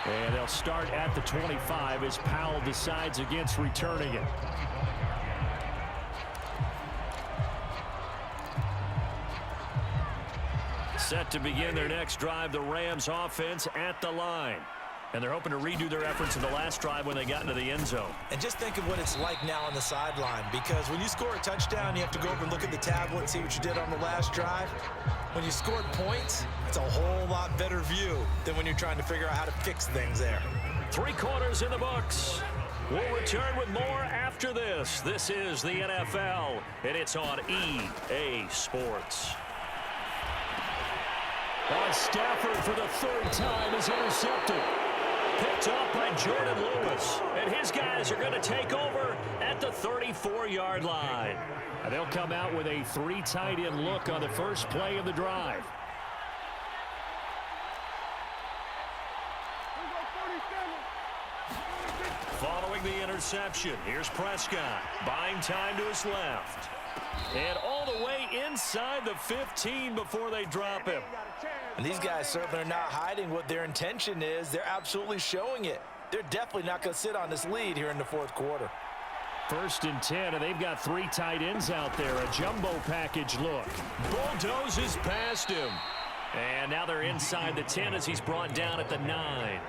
And they'll start at the 25 as Powell decides against returning it. Set to begin their next drive, the Rams offense at the line. And they're hoping to redo their efforts in the last drive when they got into the end zone. And just think of what it's like now on the sideline, because when you score a touchdown, you have to go over and look at the tablet and see what you did on the last drive. When you scored points, it's a whole lot better view than when you're trying to figure out how to fix things there. 3 quarters in the books. We'll return with more after this. This is the NFL, and it's on EA Sports. Stafford for the 3rd time is intercepted. Picked up by Jordan Lewis. And his guys are going to take over at the 34-yard line. And they'll come out with a 3 tight end look on the first play of the drive. Following the interception, here's Prescott. Buying time to his left. And all the way inside the 15 before they drop him. And these guys certainly are not hiding what their intention is. They're absolutely showing it. They're definitely not going to sit on this lead here in the 4th quarter. 1st and 10, and they've got 3 tight ends out there. A jumbo package look. Bulldozes past him. And now they're inside the 10 as he's brought down at the 9.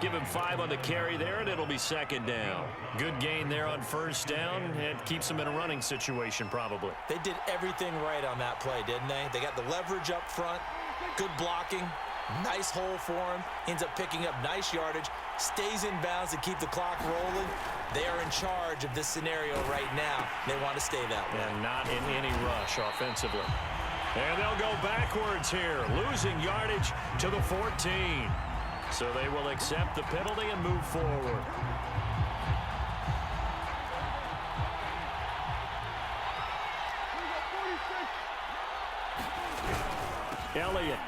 Give him 5 on the carry there, and it'll be 2nd down. Good gain there on 1st down. It keeps him in a running situation, probably. They did everything right on that play, didn't they? They got the leverage up front, good blocking, nice hole for him. Ends up picking up nice yardage, stays in bounds to keep the clock rolling. They are in charge of this scenario right now. They want to stay that way. And not in any rush offensively. And they'll go backwards here, losing yardage to the 14. So they will accept the penalty and move forward. Elliott.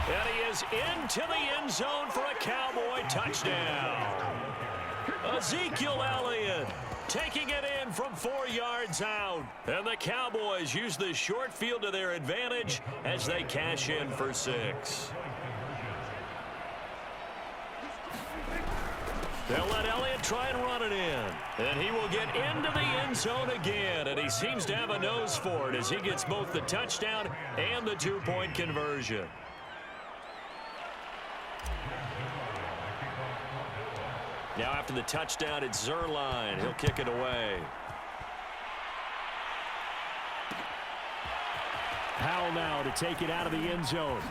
And he is into the end zone for a Cowboy touchdown. Ezekiel Elliott taking it in from 4 yards out. And the Cowboys use the short field to their advantage as they cash in for 6. They'll let Elliott try and run it in. And he will get into the end zone again. And he seems to have a nose for it as he gets both the touchdown and the 2-point conversion. Now after the touchdown, it's Zerline. He'll kick it away. Powell now to take it out of the end zone.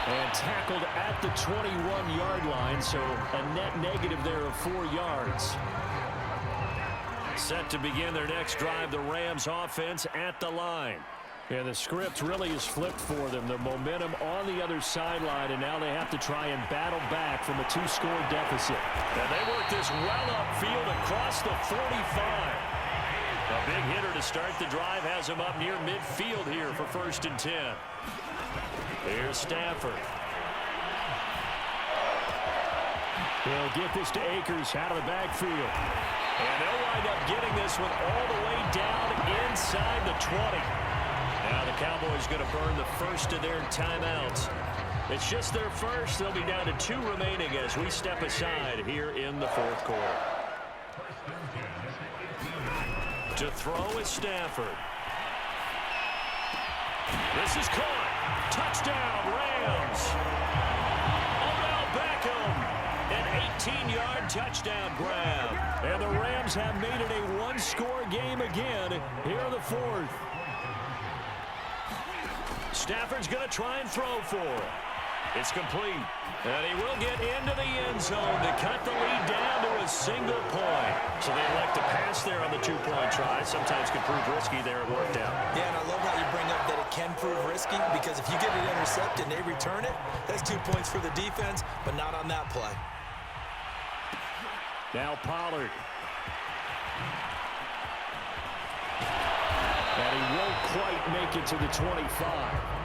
And tackled at the 21-yard line, so a net negative there of 4 yards. Set to begin their next drive, the Rams offense at the line. And the script really is flipped for them. The momentum on the other sideline, and now they have to try and battle back from a 2-score deficit. And they work this well upfield across the 45. A big hitter to start the drive has him up near midfield here for 1st and 10. Here's Stafford. He'll get this to Akers out of the backfield. And they'll wind up getting this one all the way down inside the 20. Now the Cowboys going to burn the first of their timeouts. It's just their first. They'll be down to 2 remaining as we step aside here in the 4th quarter. To throw is Stafford. This is caught. Touchdown, Rams. Odell Beckham. An 18-yard touchdown grab. And the Rams have made it a 1-score game again here in the 4th. Stafford's going to try and throw for it. It's complete. And he will get into the end zone to cut the lead down to a single point. So they elect to pass there on the 2-point try. Sometimes can prove risky there. It worked out. Yeah, and I love how you bring up that it can prove risky, because if you get it intercepted and they return it, that's 2 points for the defense, but not on that play. Now Pollard. And he won't quite make it to the 25.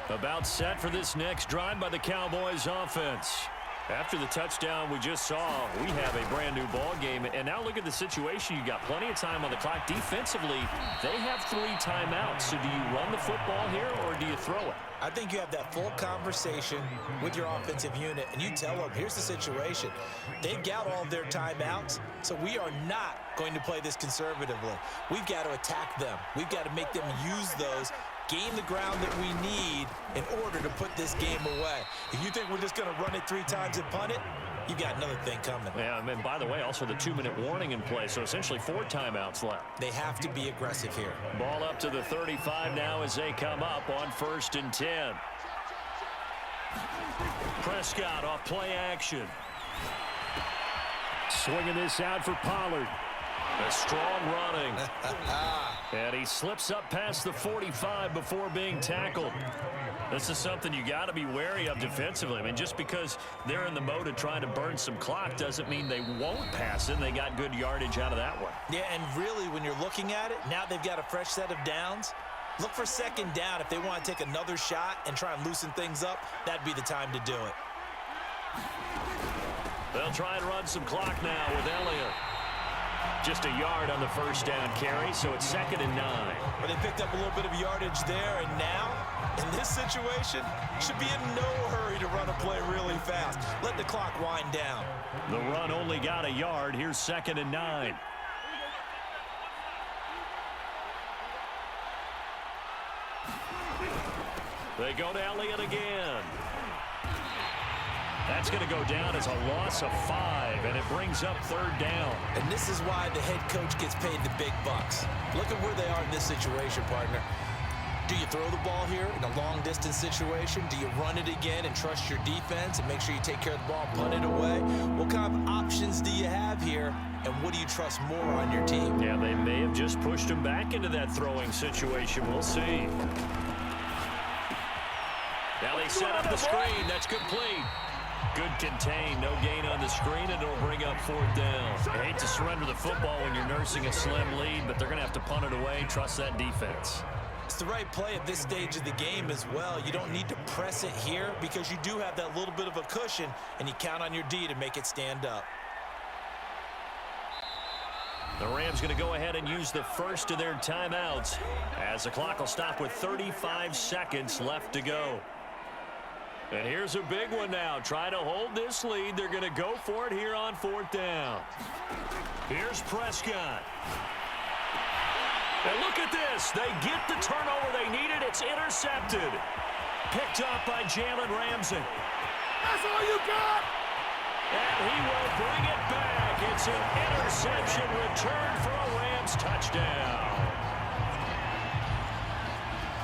About set for this next drive by the Cowboys offense. After the touchdown we just saw, we have a brand new ball game. And now look at the situation. You got plenty of time on the clock. Defensively, they have 3 timeouts. So do you run the football here or do you throw it? I think you have that full conversation with your offensive unit, and you tell them, here's the situation. They've got all of their timeouts, so we are not going to play this conservatively. We've got to attack them. We've got to make them use those, gain the ground that we need in order to put this game away. If you think we're just going to run it 3 times and punt it, you've got another thing coming. Yeah, and by the way, also the 2-minute warning in play, so essentially 4 timeouts left. They have to be aggressive here. Ball up to the 35 now as they come up on 1st and 10. Prescott off play action. Swinging this out for Pollard. A strong running. And he slips up past the 45 before being tackled. This is something you got to be wary of defensively. I mean, just because they're in the mode of trying to burn some clock doesn't mean they won't pass it. And they got good yardage out of that one. Yeah, and really, when you're looking at it, now they've got a fresh set of downs. Look for 2nd down. If they want to take another shot and try and loosen things up, that'd be the time to do it. They'll try and run some clock now with Elliott. Just a yard on the 1st down carry, so it's 2nd and 9. But they picked up a little bit of yardage there, and now, in this situation, should be in no hurry to run a play really fast. Let the clock wind down. The run only got a yard. Here's 2nd and 9. They go to Elliott again. That's going to go down as a loss of 5, and it brings up 3rd down. And this is why the head coach gets paid the big bucks. Look at where they are in this situation, partner. Do you throw the ball here in a long-distance situation? Do you run it again and trust your defense and make sure you take care of the ball and punt it away? What kind of options do you have here, and what do you trust more on your team? Yeah, they may have just pushed him back into that throwing situation. We'll see. Now they set up the screen. That's complete. Good contain, no gain on the screen, and it'll bring up 4th down. I hate to surrender the football when you're nursing a slim lead, but they're going to have to punt it away. Trust that defense. It's the right play at this stage of the game as well. You don't need to press it here because you do have that little bit of a cushion, and you count on your D to make it stand up. The Rams going to go ahead and use the first of their timeouts as the clock will stop with 35 seconds left to go. And here's a big one now. Trying to hold this lead. They're going to go for it here on 4th down. Here's Prescott. And look at this. They get the turnover they needed. It's intercepted. Picked up by Jalen Ramsey. That's all you got? And he will bring it back. It's an interception return for a Rams touchdown.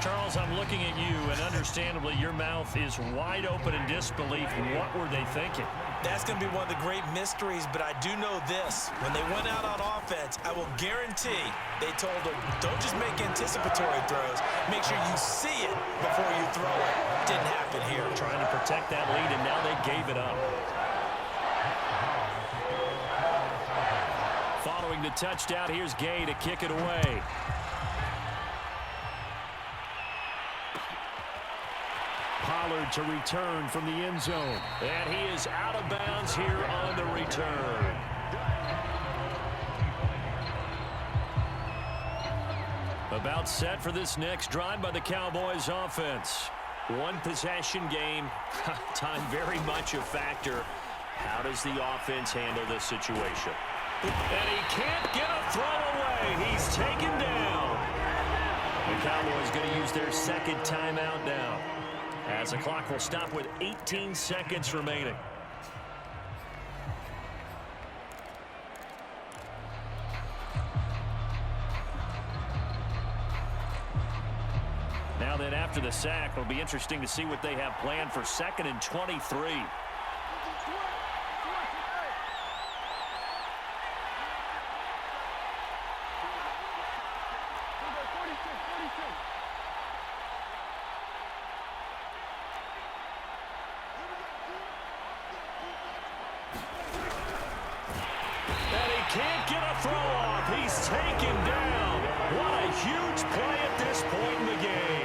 Charles, I'm looking at you, and understandably, your mouth is wide open in disbelief. What were they thinking? That's going to be one of the great mysteries, but I do know this. When they went out on offense, I will guarantee they told them, don't just make anticipatory throws. Make sure you see it before you throw it. Didn't happen here. Trying to protect that lead, and now they gave it up. Following the touchdown, here's Gay to kick it away. Pollard to return from the end zone. And he is out of bounds here on the return. About set for this next drive by the Cowboys offense. One possession game. Time very much a factor. How does the offense handle this situation? And he can't get a throw away. He's taken down. The Cowboys going to use their 2nd timeout now, as the clock will stop with 18 seconds remaining. Now then, after the sack, it'll be interesting to see what they have planned for 2nd and 23. Can't get a throw off. He's taken down. What a huge play at this point in the game.